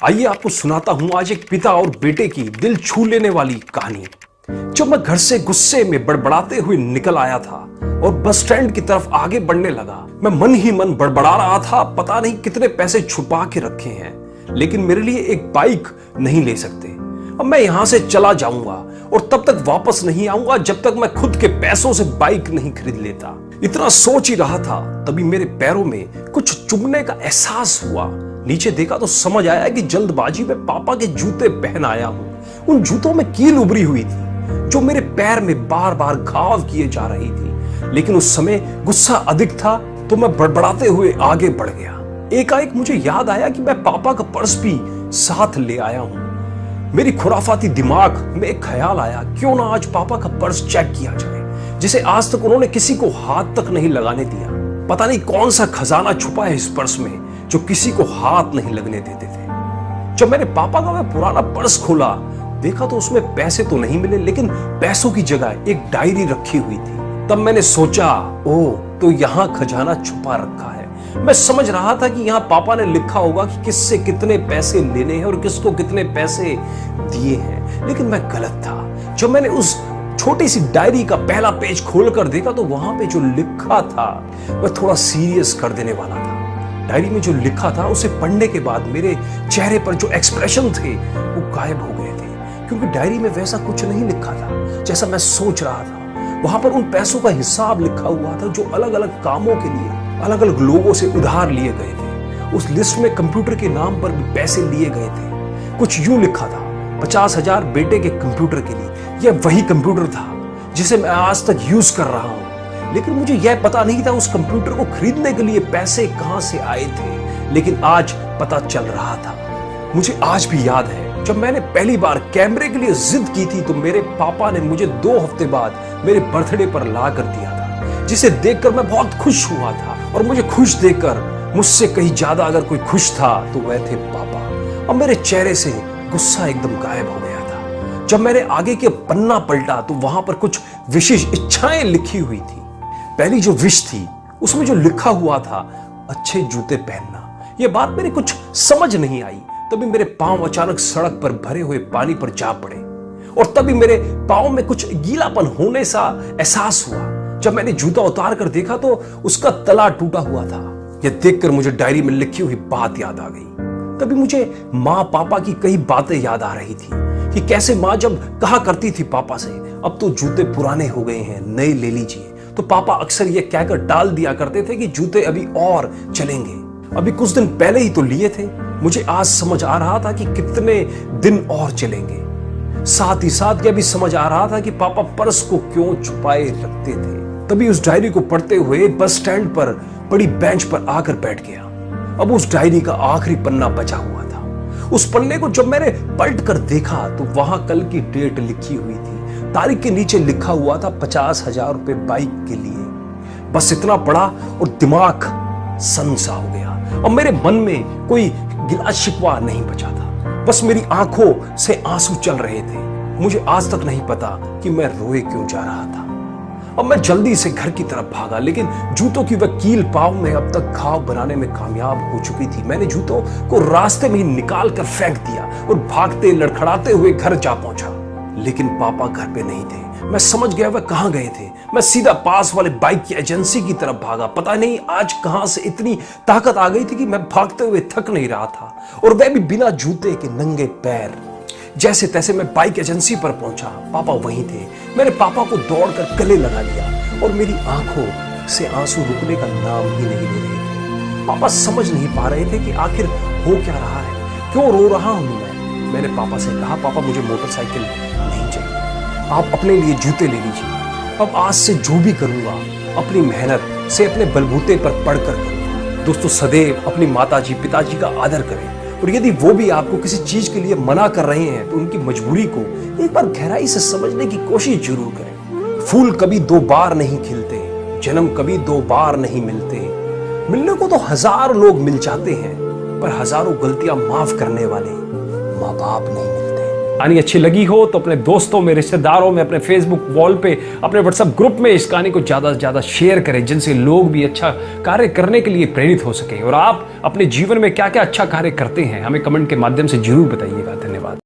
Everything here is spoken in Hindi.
आइए आपको सुनाता हूं आज एक पिता और बेटे की दिल छू लेने वाली कहानी। जब मैं घर से गुस्से में बड़बड़ाते हुए निकल आया था और बस स्टैंड की तरफ आगे बढ़ने लगा, मैं मन ही मन बड़बड़ा रहा था, पता नहीं कितने पैसे छुपा के रखे हैं, लेकिन मेरे लिए एक बाइक नहीं ले सकते। अब मैं यहां से चला जाऊंगा और तब तक वापस नहीं आऊंगा जब तक मैं खुद के पैसों से बाइक नहीं खरीद लेता। इतना सोच ही रहा था, तभी मेरे पैरों में कुछ चुभने का एहसास हुआ। नीचे देखा तो समझ आया कि जल्दबाजी में पापा के जूते पहन आया हूं। उन जूतों में कील उभरी हुई थी जो मेरे पैर में बार बार घाव किए जा रही थी, लेकिन उस समय गुस्सा अधिक था तो मैं बड़बड़ाते हुए आगे बढ़ गया। एकाएक मुझे याद आया कि मैं पापा का पर्स भी साथ ले आया हूं। मेरी खुराफाती दिमाग में एक ख्याल आया, क्यों ना आज पापा का पर्स चेक किया जाए, जिसे आज तक उन्होंने किसी को हाथ तक नहीं लगाने दिया। पता नहीं कौन सा खजाना छुपा है इस पर्स में जो किसी को हाथ नहीं लगने देते थे। जब मैंने पापा का वह पुराना पर्स खोला, देखा तो उसमें पैसे तो नहीं मिले, लेकिन पैसों की जगह एक डायरी रखी हुई थी। तब मैंने सोचा, ओह, तो यहां खजाना छुपा रखा है। मैं समझ रहा था कि यहां पापा ने लिखा होगा कि किससे कितने पैसे लेने हैं और किसको कितने पैसे दिए हैं, लेकिन मैं गलत था। जब मैंने उस छोटी सी डायरी का पहला पेज खोलकर देखा तो वहां पे जो लिखा था वह थोड़ा सीरियस कर देने वाला था। डायरी में जो लिखा था उसे पढ़ने के बाद मेरे चेहरे पर जो एक्सप्रेशन थे वो गायब हो गए थे, क्योंकि डायरी में वैसा कुछ नहीं लिखा था जैसा मैं सोच रहा था। वहां पर उन पैसों का हिसाब लिखा हुआ था जो अलग अलग कामों के लिए अलग अलग लोगों से उधार लिए गए थे। उस लिस्ट में कंप्यूटर के नाम पर भी पैसे लिए गए थे। कुछ यूं लिखा था, 50,000 बेटे के कंप्यूटर के लिए। यह वही कंप्यूटर था जिसे मैं आज तक यूज कर रहा हूं, लेकिन मुझे यह पता नहीं था उस कंप्यूटर को खरीदने के लिए पैसे कहां से आए थे। लेकिन आज पता चल रहा था। मुझे आज भी याद है, जब मैंने पहली बार कैमरे के लिए जिद की थी तो मेरे पापा ने मुझे 2 हफ्ते बाद मेरे बर्थडे पर ला कर दिया था, जिसे देखकर मैं बहुत खुश हुआ था। और मुझे खुश देखकर मुझसे कहीं ज्यादा अगर कोई खुश था तो वह थे पापा। और मेरे चेहरे से गुस्सा एकदम गायब हो गया था। जब मैंने आगे के पन्ना पलटा तो वहां पर कुछ विशेष इच्छाएं लिखी हुई थी। पहली जो विश थी उसमें जो लिखा हुआ था, अच्छे जूते पहनना। यह बात मेरे कुछ समझ नहीं आई। तभी मेरे पांव अचानक सड़क पर भरे हुए पानी पर जा पड़े और तभी मेरे पांव में कुछ गीलापन होने सा एहसास हुआ। जब मैंने जूता उतार कर देखा तो उसका तला टूटा हुआ था। यह देखकर मुझे डायरी में लिखी हुई बात याद आ गई। तभी मुझे माँ पापा की कई बातें याद आ रही थी कि कैसे माँ जब कहा करती थी पापा से, अब तो जूते पुराने हो गए हैं, नए ले लीजिए, तो पापा अक्सर यह कहकर टाल दिया करते थे कि जूते अभी और चलेंगे, अभी कुछ दिन पहले ही तो लिए थे। मुझे आज समझ आ रहा था कि कितने दिन और चलेंगे। साथ ही साथ यह भी समझ आ रहा था कि पापा पर्स को क्यों छुपाए रखते थे। तभी उस डायरी को पढ़ते हुए बस स्टैंड पर बड़ी बेंच पर आकर बैठ गया। अब उस डायरी का आखिरी पन्ना बचा हुआ था। उस पन्ने को जब मैंने पलट कर देखा तो वहां कल की डेट लिखी हुई थी। तारीख के नीचे लिखा हुआ था 50,000 रुपए बाइक के लिए। बस इतना पढ़ा और दिमाग सन सा हो गया और मेरे मन में कोई गिला शिकवा नहीं बचा था। बस मेरी आंखों से आंसू चल रहे थे। मुझे आज तक नहीं पता कि मैं रोए क्यों जा रहा था। अब मैं जल्दी से घर की तरफ भागा, लेकिन जूतों की वह कील पांव में अब तक घाव बनाने में कामयाब हो चुकी थी। मैंने जूतों को रास्ते में ही निकाल कर फेंक दिया और भागते लड़खड़ाते हुए घर जा पहुंचा, लेकिन पापा घर पे नहीं थे। मैं समझ गया वह कहां गए थे। मैं सीधा पास वाले बाइक की एजेंसी की तरफ भागा। पता नहीं आज कहां से इतनी ताकत आ गई थी कि मैं भागते हुए थक नहीं रहा था, और वह भी बिना जूते के नंगे पैर। जैसे तैसे मैं बाइक एजेंसी पर पहुंचा। पापा वहीं थे। मैंने पापा को दौड़कर गले लगा लिया और मेरी आंखों से आंसू रुकने का नाम ही नहीं ले रहे थे। पापा समझ नहीं पा रहे थे कि आखिर हो क्या रहा है, क्यों रो रहा हूं मैंने पापा से कहा, पापा मुझे मोटरसाइकिल नहीं चाहिए, आप अपने लिए जूते ले लीजिए। अब आज से जो भी करूंगा अपनी मेहनत से अपने बलबूते पर पढ़कर करूंगा। दोस्तों, सदैव अपनी माताजी पिताजी का आदर करें, और यदि वो भी आपको किसी चीज के लिए मना कर रहे हैं तो उनकी मजबूरी को एक बार गहराई से समझने की कोशिश जरूर करें। फूल कभी 2 बार नहीं खिलते, जन्म कभी 2 बार नहीं मिलते। मिलने को तो 1000 लोग मिल जाते हैं, पर हजारों गलतियां माफ करने वाले माँ बाप नहीं मिलते। कहानी अच्छी लगी हो तो अपने दोस्तों में, रिश्तेदारों में, अपने फेसबुक वॉल पे, अपने व्हाट्सएप ग्रुप में इस कहानी को ज्यादा से ज्यादा शेयर करें, जिनसे लोग भी अच्छा कार्य करने के लिए प्रेरित हो सके। और आप अपने जीवन में क्या क्या अच्छा कार्य करते हैं हमें कमेंट के माध्यम से जरूर बताइएगा। धन्यवाद।